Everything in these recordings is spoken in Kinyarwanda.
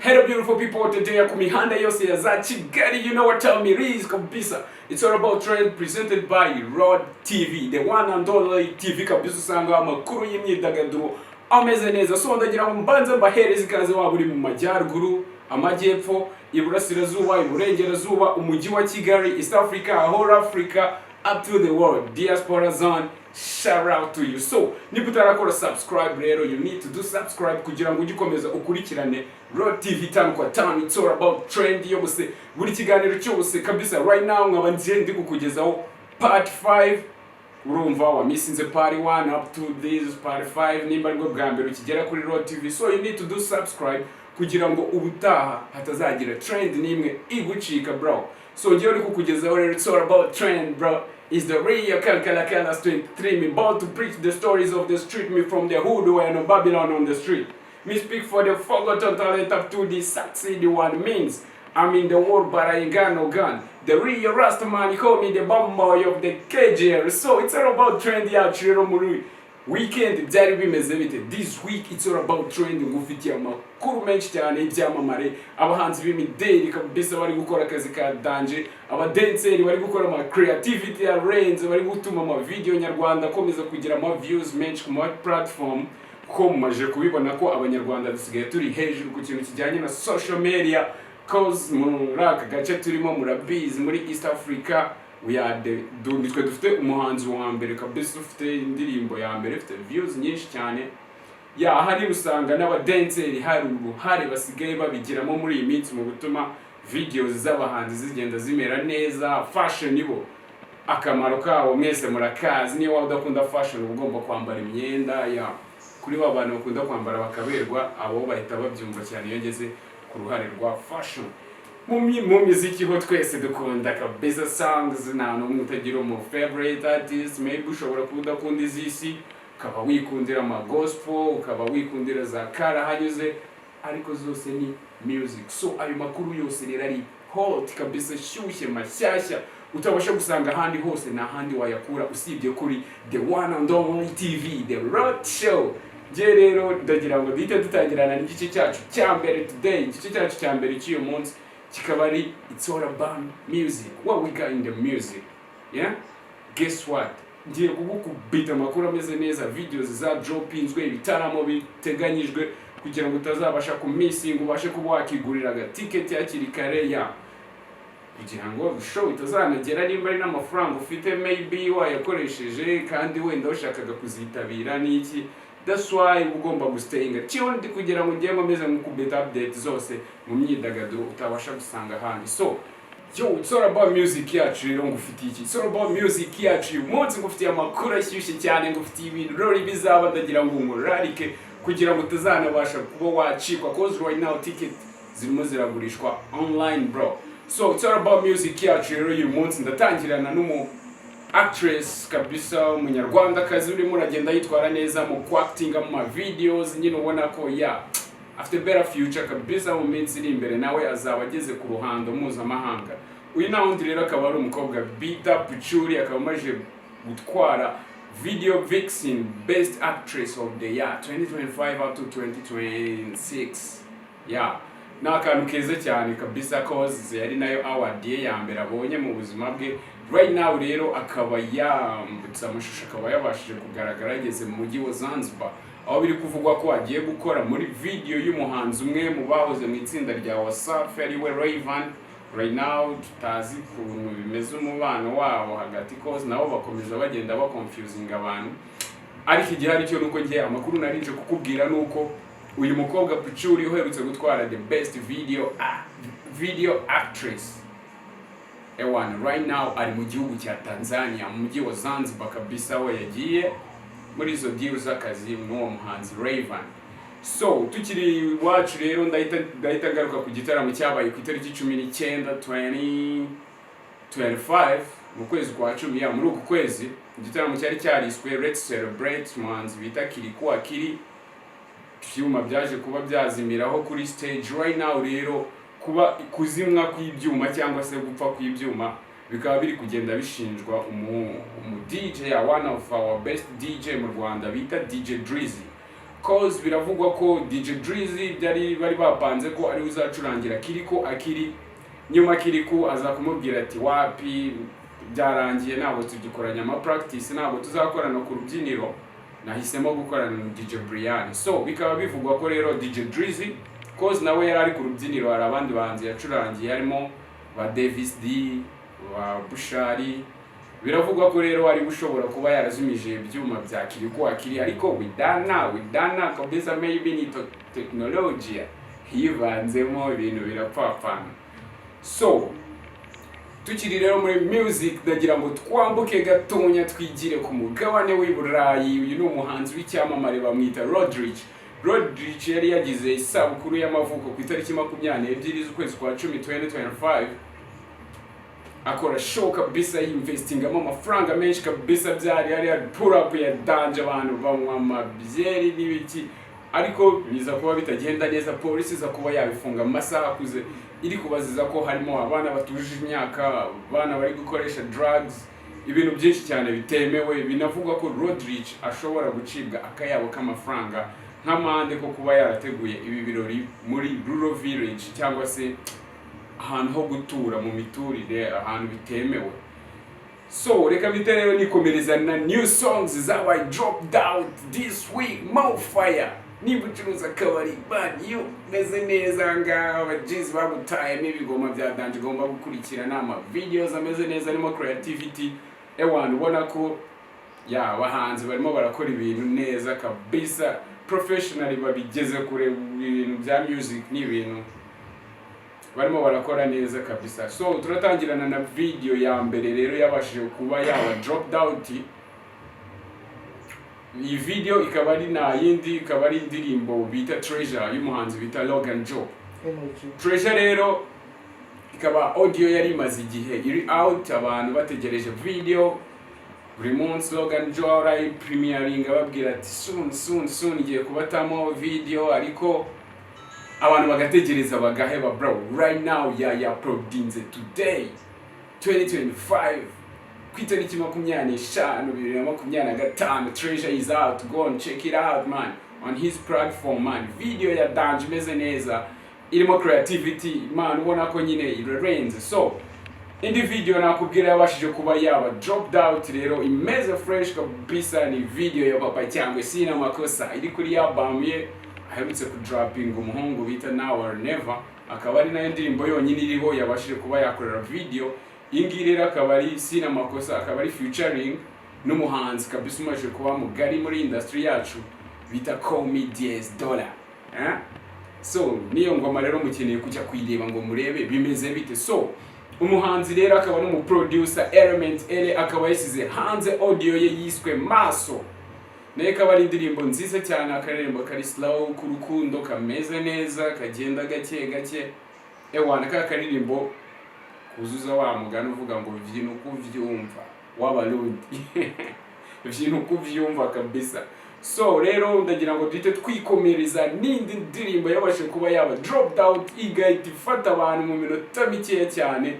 Hello beautiful people, today ku mihanda yose ya za Kigali, you know what time it is kabisa. It's all about trend presented by RODDY TV, the one and only TV kabisa usanga amakuru y'imyidagaduro ameze neza. So ndagira ngo mbanze mbahereze ikaze waba uri mu majyaruguru, amajyepfo, iburasirazuba, iburengerazuba, umujyi wa Kigali, East Africa, whole Africa, up to the world, diaspora zone. Shout out to you. So niba utarakora subscribe rero, you need to do subscribe kugira ngo ugikomeza ukurikirane RODDY TV tanu kwa tanu. It's all about trend yose, buri kiganiro cyose kabisa. Right now nkaba ndi kukugezaho part 5. Urumva wa missinze part 1 up to this part 5 nimba ngo bwa mbere ukigera kuri RODDY TV. So you need to do subscribe kugira ngo ubutaha hatazagira trend nimwe igucika bro. So ngiye uri kukugezaho rero, it's all about trend bro. Is the real Kala street 3 me about to preach the stories of the street, me from the hood where no Babylon on the street. Me speak for the forgotten talent up to the succeed one means. I'm in the world but I ain't got no gun. The real Rasta man, he call me the bomb boy of the KJR. So it's all about trend ya Chiro Muri. Weekend byari bimeze bite? This week it's all about trend. Ngufitiye amakuru menshi cyane ibyamamare, abahanzi b'imideli kabisa bari gukora akazi ka danje, abadanceri bari gukora ama creativity ya range, bari gutuma ama video nyarwanda akomeza kugira ama views menshi ku platform. Ko mumaje kubibona ko abanyarwanda dusigaye turi hejuru ku kintu kijyanye na social media, cause muri aka gace turimo murabizi muri East Africa. We are the nitwe dufite umuhanzi wa mbere kabisa, ufite indirimbo ya mbere, ufite views nyinshi cyane. Ya hari usanga n'abadanceri hari uruhare basigaye babigiramo muri iyi minsi mu gutuma videos z'abahanzi zigenda zimera neza. Fashion nibo akamaro kawo mwese murakazi. Niyo waba udakunda fashion ugomba kwambara imyenda ya kuri wa bantu bakunda kwambara bakaberwa, abo bahita babyumva cyane iyo ngeze ku ruhare rwa fashion. Mu muziki ho twese dukunda kabisa songs, nta n'umwe utagira mu favorite artist. Maybe ushobora kudakunda izisi, ukaba wikundira ama gospel, ukaba wikundira za kara hanyuze, ariko zose ni music. So ayo makuru yose rero ari hot kabisa, shyushye mashyashya utabasha gusanga ahandi hose, na handi wayakura usibye kuri the one and only TV, the RODDY show. Je rero ndagira ngo duhite dutangirana n'igice cyacu cya mbere today. Igice cyacu cya mbere cy'uyu munsi kikaba ari it's all about music. What we got in the music, yeah? Guess what? Ngiye kugukubita amakuru ameze neza, videos za dropinzwe, ibitaramo biteganyijwe kugira ngo utazabasha kumissing, ubashe kuba wakigurira aga ticket yakiri kare ya kugira ngo show itazanagera nimba ari n'amafaranga ufite maybe wayakoresheje kandi wenda ushakaga kuzitabira n'iki. That's why ugomba gustayinga ndi kugira ngo ngiye nkomeze mukubita update zose mu myidagaduro utabasha gusanga handi. So yo, it's all about music yacu rero ngufitiye iki. It's all about music yacu uyu munsi ngufitiye amakuru ashyushye cyane, ngufitiye ibirori bizaba, ndagira ngo umurarike kugira ngo utazanabasha kuba wacikwa, cause right now ticket zirimo ziragurishwa online bro. So it's all about music yacu rero uyu munsi ndatangirana n'umu actress kabisa umunyarwanda kazi urimo uragenda yitwara neza mu actinga mu videos, nyine ubona ko ya after better future kabisa mu minsi iri imbere nawe azaba ageze ku ruhando mpuzamahanga. Uyu nawundi rero akaba ari umukobwa Batatse, akaba amaze gutwara video vixen best actress of the year 2025 up to 2026. Yeah, n'akantu keza cyane kabisa, cause yari nayo award ye ya mbere abonye mu buzima bwe. Right now rero akaba yambutse amashusho, akaba yabashije kugaragara ageze mu mujyi wa Zanzibar, aho biri kuvugwa ko agiye gukora muri video y'umuhanzi umwe mu bahoze mu itsinda rya Wasafi ariwe Raven. Right now tutazi ukuntu bimeze umubano wabo hagati, cause nabo bakomeza bagenda confusing abantu. Ariko igihari cyo nuko ngiye amakuru narinje kukubwira nuko uyu mukobwa Batatse uherutse gutwara the best video actress ewan right now ari mu gihugu cya Tanzania mu mujyi wa Zanzibar kabisa, we yagiye muri izo deal z'akazi n'uwo muhanzi Raven. So tukiri iwacu rero ndahita ngaruka ku gitaramo cyabaye ku itariki 19 2025 mu kwezi kwa 10 ya muri uku kwezi. Igitaramo cyari cyariswe Let's Celebrate muhanzi bita kiri ibyuma byaje kuba byazimiraho kuri stage. Right now rero kuba kuzimwa kw'ibyuma cyangwa se gupfa kw'ibyuma bikaba biri kugenda bishinjwa umu DJ ya one of our best DJ mu Rwanda bita DJ Drizzy. Cause biravugwa ko DJ Drizzy bari bapanze ko ari uzacurangira Kiriko akiri nyuma Kiriko aza kumubwira ati wapi byarangiye nabo tugikoranya ama practice nabo tuzakorana ku rubyiniro nahisemo gukorana na DJ Brian. So bikaba bivugwa ko rero DJ Drizzy cause nawe yari ari ku rubyiniro hari abandi bahanzi yacurangiye harimo ba Davis D wa Bushari. Biravugwa ko rero ari gushobora kuba yarazimije ibyuma bya Kiriko akiri ariko widana kabisa maybe ni technology hivanzemo ibintu birapfapfana. So tukiri rero muri music ndagira ngo twambuke gatonya twigire ku mugabane w'Iburayi. Uyu ni umuhanzi w'icyamamare bamwita Roddy yari yagize isabukuru y'amavuko ku itariki 22 z'ukwezi kwa 10 2025. Akora show kabisa investingamo amafaranga menshi kabisa byari ari pull up ya danje abantu banywa amabyeri n'ibiki ariko biza kuba bitagenda neza. Polisi za kuba yabifunga amasaha akuze iri kubaziza ko harimo abana batujije imyaka abana bari gukoresha drugs ibintu byinshi cyane bitemewe. Binavugwa ko Roddy ashobora gucibwa akayabo k'amafaranga nk'amande ko kuba yarateguye ibi birori muri rural village cyangwa se ahantu ho gutura mu miturire ahantu bitemewe. So reka biterero nikomereza na new songs zabaye dropped out this week. More fire niba ucuruza kabari bad you meze neza ngaho abajizi babutaye n'ibigoma bya danje gomba gukurikirana ama videos ameze neza arimo creativity ewan ubona ko ya abahanzi barimo barakora ibintu neza kabisa professionally babigeze kure ibintu bya music n'ibintu barimo barakora neza kabisa. So turatangirana na video ya mbere rero yabashije kuba yaba dropped out. Iyi video ikaba ari na yindi ikaba ari indirimbo bita Treasure y'umuhanzi bita Logan Joe. Treasure rero ikaba audio yari maze igihe iri out abantu bategereje video. Buri munsi Logan Joe ari premiering ababwira ati soon igiye kubatamo video ariko abantu bagategereza bagaheba bro. Right now ya produce today 2025 kwitariki 25 Treasure is out. Go and check it out man on his platform man. Video ya dance meze neza irimo creativity man ubona ko nyine irerenze. So indi video nakubwira yabashije kuba yaba dropped out rero imeze fresh kabisa ni video ya papa cyangwa sina makosa iri kuri album ye aherutse ku dropping umuhungu bita Now or Never. Akaba ari nayo ndirimbo yonyine iriho yabashije kuba yakorera video. Ingirira akaba ari sina makosa akaba ari featuring n'umuhanzi kabisa umaje kuba mugari muri industry yacu bita Comedies Dollar. So niyo ngoma rero mukeneye kujya kwireba ngo murebe bimeze bite. So umuhanzi rero akaba no mu producer Element L akaba yasize hanze audio ye yiswe Maso. Naye akaba ari indirimbo nziza cyane akarembo kari slow ku rukundo kameze neza kagenda gake ewana karirimbo kuzuza wa mugano uvuga ngo vyino kuvyumva w'abarundi vyino kuvyumva kabisa. So rero ndagira ngo dite twikomereza n'indi ndirimbo yabashe kuba yaba dropped out igahita ifata abantu mu minota mikeya cyane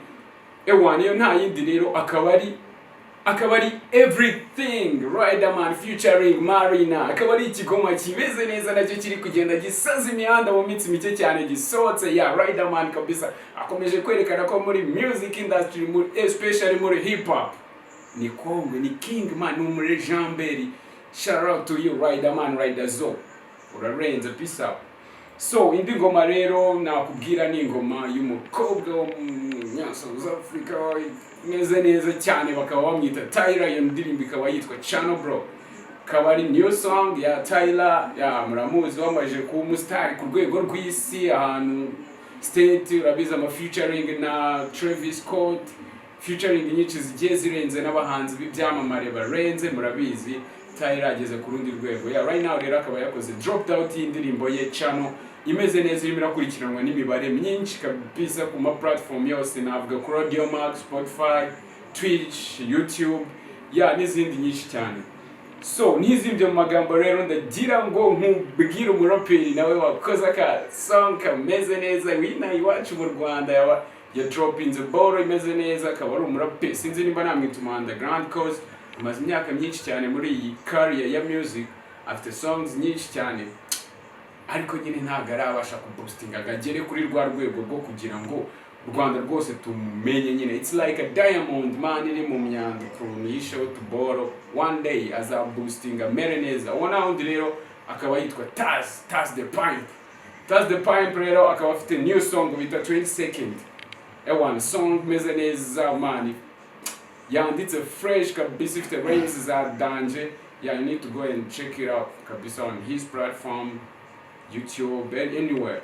ewana yo nta yindi rero akaba ari Everything Riderman featuring Marina. Akaba ari ikigoma kimeze neza nacyo kiri kugenda gisaza imihanda mu minsi mike cyane gisohotse ya Riderman kabisa. Akomeje kwerekana ko muri music industry especially muri hip hop ni kongwe ni king man n'umure Jamberi. Shout out to you Riderman Riderzo urarenze peace out. So indi ngoma rero nakubwira ni ngoma y'umukobwa wo mu South Africa meze neza cyane bakaba bamwita Tyler. Iyo ndirimbo ikaba yitwa Channel Bro. Akaba ari new song ya Tyler ya muramuzi wamaje kuba umustar ku rwego rw'isi ahantu state urabiza ama featuring na Travis Scott featuring nyinshi zigiye zirenze n'abahanzi b'ibyamamare barenze murabizi. itayirageze ku rundi rwego. Yeah, right now rero akaba yakoze dropped out y'indirimbo ye channel imeze neza irimo irakurikiranwa n'imibare myinshi kabisa ku ma platform yose, navuga kuri Radio Max, Spotify, Twitch, YouTube, yeah, n'izindi nyinshi cyane. So nizimvye mu magambo rero ndagira ngo nkubwire umuraperi nawe wakoze aka song kameze neza wina iwacu mu Rwanda ya drop in the ball imeze neza, akaba ari umuraperi sinzi nimba namwituma underground cause amaze imyaka myinshi cyane muri iyi career ya music, after songs nyinshi cyane, ariko nyine ntago arabasha kuboostinga agagere kuri rwa rwego rwo kugira ngo Rwanda rwose tumenye nyine. It's like a diamond man iri mu myanda ukuntu yisheho to borrow, one day aza boosting amere neza. Uwo nawundi rero akaba yitwa Taz the Pipe rero akaba afite new song bita 20 second. Ewan song meze neza man, yanditse fresh kabisa, ifite rhymes za danger. Yeah, you need to go and check it out kabisa on his platform, YouTube and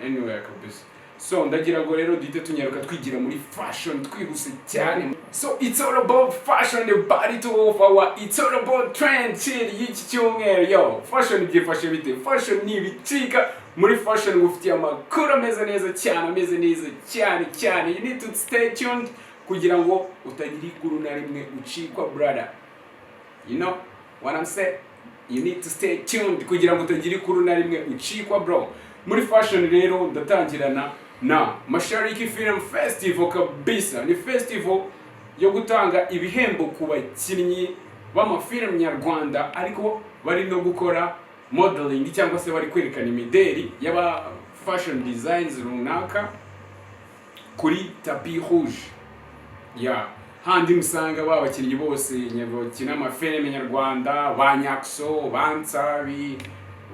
anywhere kabisa. So ndagira ngo rero dite tunyaruka twigira muri fashion twihuse cyane. So it's all about fashion, the body to of our, it's all about trend chill y'iki cyumweru. Yo, fashion byifashe bite? Fashion ni bicika muri fashion ufite amakuru ameze neza cyane. You need to stay tuned kugira ngo utagira ikuru na rimwe ucikwa brother. You know what I'm saying? You need to stay tuned kugira ngo utagira ikuru na rimwe ucikwa bro. Muri fashion rero ndatangirana na Mashariki Film Festival kabisa. Ni festival yo gutanga ibihembo ku bakinnyi b'amafilm nyarwanda ariko bari no gukora modeling cyangwa se bari kwerekana imideri y'aba fashion designs runaka kuri tapis rouge. Yeah, handi musanga babakinnyi bose nyabo kina amafilm nyarwanda, ba Nyakso, Bansabi,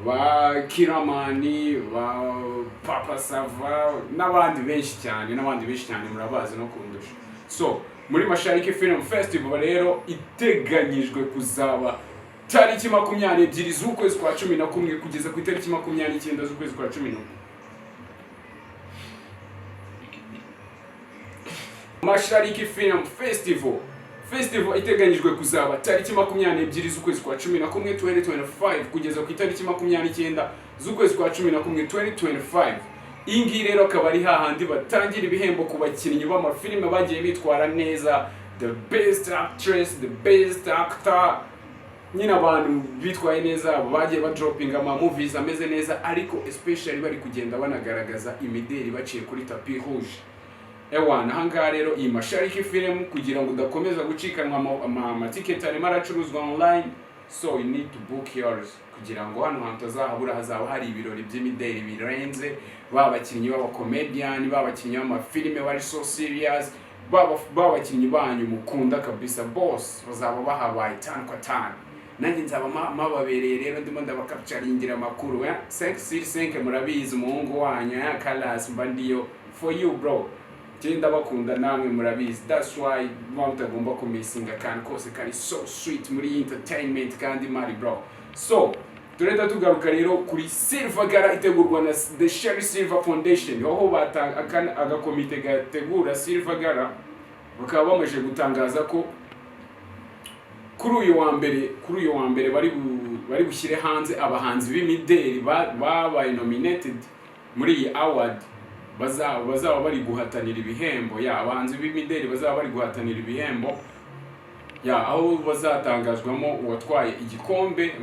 ba Kiramani, ba Papa Sava n'abandi benshi cyane murabazi no kundusha. So muri Mashariki Film Festival rero iteganyijwe kuzaba tariki 22 z'ukwezi kwa 11 kugeza ku itariki 29 z'ukwezi kwa 11. Mashariki Film Festival iteganyijwe kuzaba tariki 22 z'ukwezi kwa 11 2025 kugeza ku itariki 29 z'ukwezi kwa 11 2025. Ingi rero akaba ari hahandi batangira ibihembo ku bakinnyi b'amafilime bagiye bitwara neza, the best actress, the best actor, nyina abantu bitwaye neza bagiye badropping ama movies ameze neza, ariko especially bari kugenda banagaragaza imideri baciye kuri tapis rouge. Ewana hanga rero iyi Mashariki Film kugira ngo udakomeza gucikanwa amatiketi arimo aracuruzwa online, so you need to book yours kugira ngo hano hantu azahabura hazaba hari ibirori by'imideri birenze, babakinnyi b'abakomedian, babakinnyi b'amafilime bari so serious, babakinnyi banyu mukunda kabisa Bose bazaba bahabaye 5 kwa 5. Nanjye nzaba mababereye rero ndimo ndabakapcharingira amakuru ya 5 murabizi umuhungu wanyu ya Kalas mbandiyo for you bro. Genda bakunda namwe murabizi, that's why mutagomba kumisinga kandi kose kari so sweet muri entertainment kandi mari bro. So turenda tugaruka rero kuri Silver Gala itegurwa na The Sherry Silver Foundation, aho batanga agakomite gategura Silver Gala bakaba bamaje gutangaza ko kuri uyu wa mbere bari gushyire hanze abahanzi b'imideri babaye nominated muri iyi award, bazaba bari guhatanira ibihembo. Ya abahanzi b'imideri bazaba bari guhatanira ibihembo, ya aho bazatangazwamo uwatwaye igikombe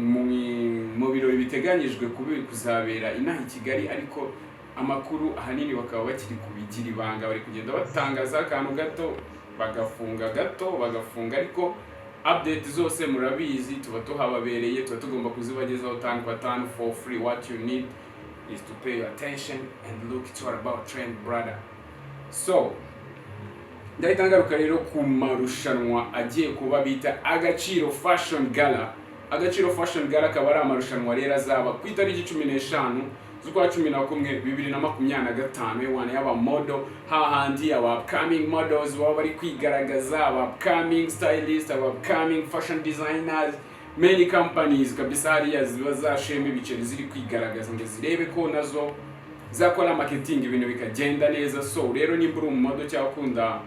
mu birori biteganyijwe kuzabera inaha i Kigali, ariko amakuru ahanini bakaba bakiri kubigira ibanga, bari kugenda batangaza akantu gato bagafunga, ariko update zose murabizi tuba tuhababereye, tuba tugomba kuzibagezaho 5 kwa 5 for free. What you need is to pay attention and look, it's all about trend brother. So ndayitangaruka rero ku marushanwa agiye kuba bita Agaciro Fashion Gala. Agaciro Fashion Gala akaba ari amarushanwa rero azaba ku itariki 15 z'ukwa 11 2025 wana yaba model hahandi aba upcoming models baba bari kwigaragaza, aba upcoming stylists, aba upcoming fashion designers, many companies kabisa hariya ziba zashema ibiceri ziri kwigaragaza ngo zirebe ko nazo zakora marketing ibintu bikagenda neza. So rero nimba uri umumodel cyangwa ukunda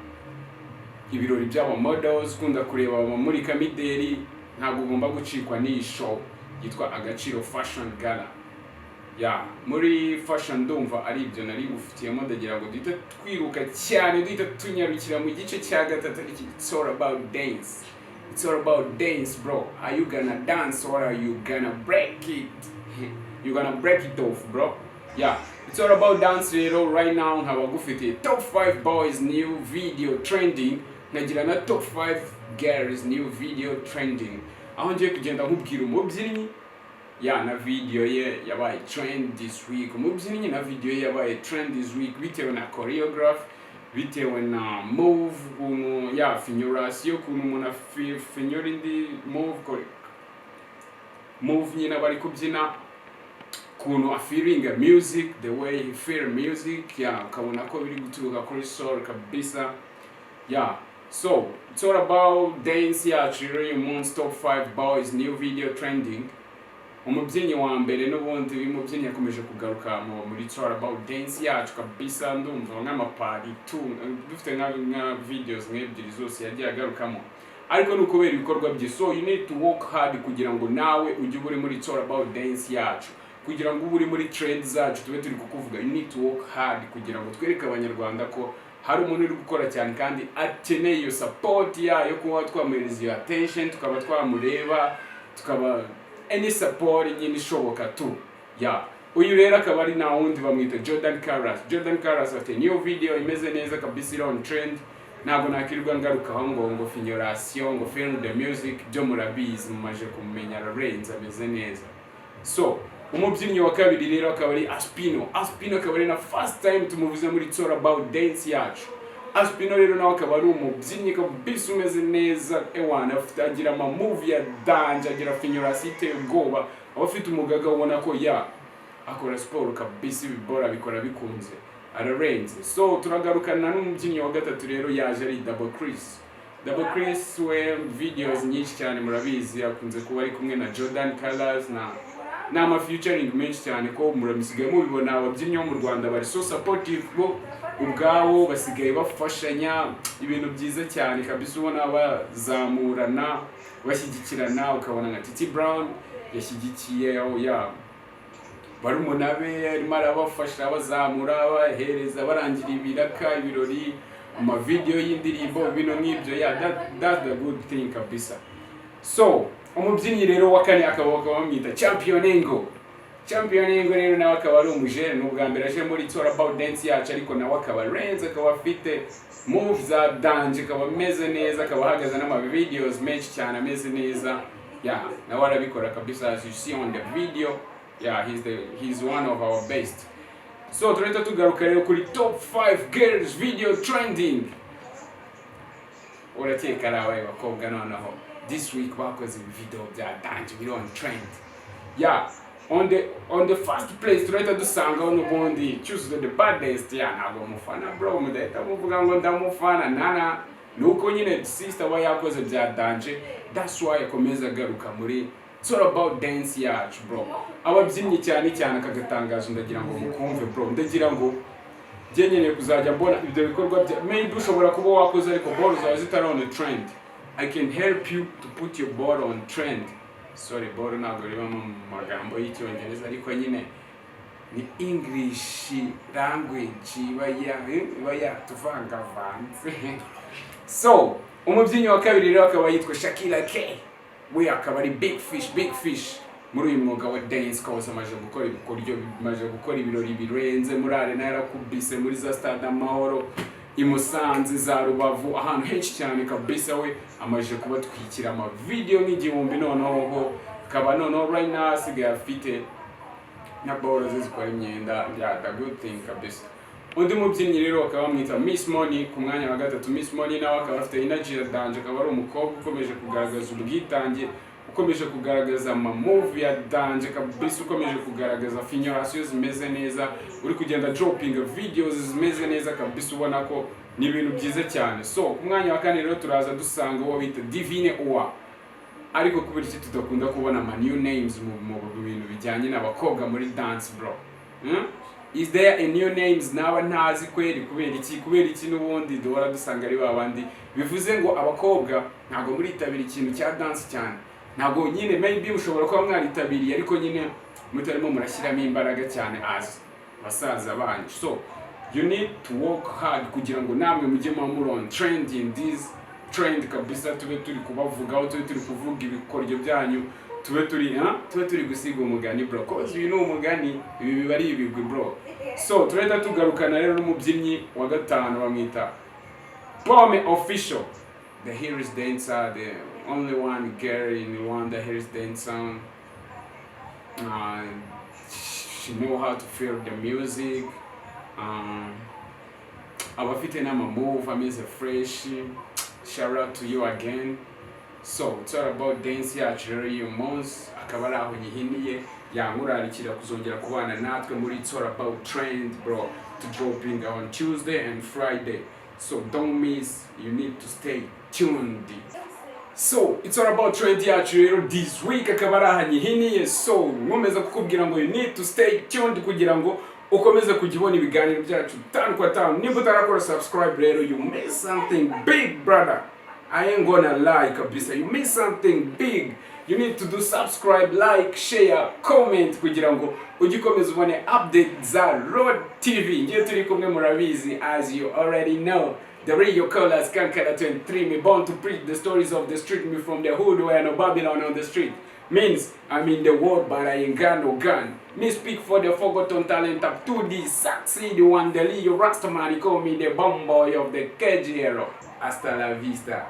ibirori by'aba models, ukunda kureba abamurika mideri, ntabwo ugomba gucikwa n'iyi show yitwa Agaciro Fashion Gala. Muri fashion ndumva ari ibyo nari gufitiyemo, ndagira ngo duhita twiruka cyane, duhita tunyarukira mu gice cya gatatu. It's all about dance. It's all about dance, bro. Are you gonna dance or are you gonna break it? You're gonna break it off, bro. It's all about dance rero. Right now nkaba gufite top 5 boys new video trending, nagira na top 5 girls new video trending, aho ngiye kugenda nkubwira umubyinnyi na video ye yabaye trend this week, umubyinnyi na video ye yabaye trend this week bitewe na choreograph, bitewe na move, finyorasiyo, ukuntu umuntu afinyora indi move nyine bari kubyina, ukuntu afiringa music, the way he feel music, ukabona ko biri guturuka kuri soul kabisa. So it's all about dance yacu rero uyu munsi, top 5 boys new video trending. Umubyinnyi wa mbere n'ubundi uyu mubyinnyi yakomeje kugaruka muri it's all about dance yacu kabisa, ndumva nk'amapari 2 dufite nka videos nk'ebyiri zose yagiye agarukamo, ariko ni ukubera ibikorwa bye. So you need to work hard kugira ngo nawe ujye uri muri it's all about dance yacu, kugira ngo uri muri trend zacu tube turi kukuvuga. You need to work hard kugira ngo twereke abanyarwanda ko hari umuntu uri gukora cyane kandi akeneye iyo support yo kuba twamuhereza iyo attention, tukaba twamureba, tukaba any support nyine ishoboka tu. Uyu rero akaba ari na wundi bamwita Jordan Karas afite new video imeze neza kabisa, iri on trend. Ntabwo nakirirwa ngarukaho ngo finyorasiyo, ngo film the music, byo murabizi mumaje kumenya Lorenz ameze neza. So umubyinnyi wa kabiri rero akaba ari Aspino akaba ari na first time tumuvuze muri it's all about dance yacu. Aspino rero nawe akaba ari umubyinnyi kabisa umeze neza, afite agira ama move ya dance, agira finyorasiyo iteye ubwoba, afite umugaga ubona ko akora sport kabisa, ibibora bikora bikunze ararenze. So turagarukana n'umubyinnyi wa gatatu rero yaje ari Double Chris we videos nyinshi cyane murabizi, akunze kuba ari kumwe na Jordan Karas na ama featuring menshi cyane, ko murabisigaye mubibona ababyinnyi bo mu Rwanda bari so supportive, bo ubwabo basigaye bafashanya, ibintu byiza cyane kabisa, ubona bazamurana bashyigikirana, ukabona nka Titi Brown yashyigikiye barumuna be arimo arabafasha, bazamura, bahereza, barangira ibiraka, ibirori, ama video y'indirimbo, bino n'ibyo. That's the good thing kabisa. So umubyinnyi rero wa kane akaba bamwita Champion Engo rero nawe akaba ari umujene, n'ubwa mbere aje muri it's all about dance yacu, ariko nawe akaba Renz, akaba afite moves za dance, akaba ameze neza, akaba ahagaze n'ama videos menshi cyane ameze neza. Nawe arabikora kabisa, as you see on the video. He's one of our best. So turahita tugaruka rero kuri top 5 girls video trending. Urakeka ari abaye bakobwa noneho this week bakoze video bya dance biri on trend. On the first place turahita dusanga n'ubundi choose the baddest. Ntabwo mufana bro, mudahita muvuga ngo ndamufana, nuko nyine sister wa yakoze bya dance, that's why akomeza agaruka muri it's all about dance yacu bro. Ababyinnyi cyane akagatangaje, ndagira ngo mukumve bro, ndagira ngo ngenye kuzajya mbona ibyo bikorwa bya maybe ushobora kuba wakoze ariko ball zawe zitari on trend. I can help you to put your ball on trend. Sorry, ball ntabwo riba mu magambo y'Icyongereza, ariko nyine ni English language iba yatuvangavanze. So umubyinnyi wa kabiri rero akaba yitwa Shakira K. We akaba ari big fish muri uyu mwuga wa dance, kose amaje gukora ibirori birenze muri arena, yarakubise muri za stade Amahoro, i Musanze, za Rubavu, ahantu henshi cyane kabisa. We amaje kubatwikira ama video nk'igihumbi, noneho akaba right now asigaye afite na Bose zikora imyenda. The good thing kabisa. Undi mubyinnyi rero akaba bamwita Miss Money ku mwanya wa gatatu. Miss Money nawe akaba afite energy ya dance, akaba ari umukobwa ukomeje kugaragaza ubwitange, ukomeje kugaragaza ama move ya dance kabisa, ukomeje kugaragaza finyorasiyo zimeze neza, uri kugenda dropping videos zimeze neza kabisa, ubona ko ni ibintu byiza cyane. So ku mwanya wa kane rero turaza dusanga uwo bita Divine Owa, ariko kubera iki tudakunda kubona ama new names mu bintu bijyanye n'abakobwa muri dance bro? Is there a new names naba ntazi kweri? kubera iki n'ubundi duhora dusanga ari babandi? Bivuze ngo abakobwa ntago muri itabira ikintu cya dance cyane. ntabwo nyine maybe ushobora kuba mwaritabiriye ariko nyine mutarimo murashyiramo imbaraga cyane as basaza banyu. So you need to work hard kugira ngo namwe mujye muri on trend in this trend kabisa, tube turi kubavugaho, tube turi kuvuga ibikoryo byanyu, tube turi gusiga umugani bro, cause you know umugani ibi bibari ibigwi bro. So turenda tugarukana rero n'umubyinnyi wa gatanu bamwita Pome official, the Harris dancer, the only one girl in Rwanda Harris dancer. She know how to feel the music. Abafite n'ama move ameze fresh. Shout out to you again. So it's all about dance yacu rero uyu munsi akaba ari aho nyihiniye yankurarikira kuzongera kubana natwe muri It's All About Trend bro, to dropping on Tuesday and Friday. So don't miss, you need to stay tuned. So it's all about trend yacu rero this week akaba ari aho nyihiniye. So nkomeza kukubwira ngo you need to stay tuned kugira ngo ukomeze kujibona ibiganiro byacu tanu kwa tanu. Nimba utarakora subscribe rero, you miss something big brother. I ain't gonna lie kabisa, you miss something big. You need to do subscribe, like, share, comment kugira ngo ugikomeze ubone update za RODDY TV. Ngiye turi kumwe murabizi, as you already know. The radio callers Kankara 23, me born to preach the stories of the street, me from the hood where no Babylon on the street. Means I'm in the world but I ain't got no gun. Me speak for the forgotten talent of 2D, succeed the one, the Leo Rastaman, call me the bomb boy of the cage hero. Hasta la vista.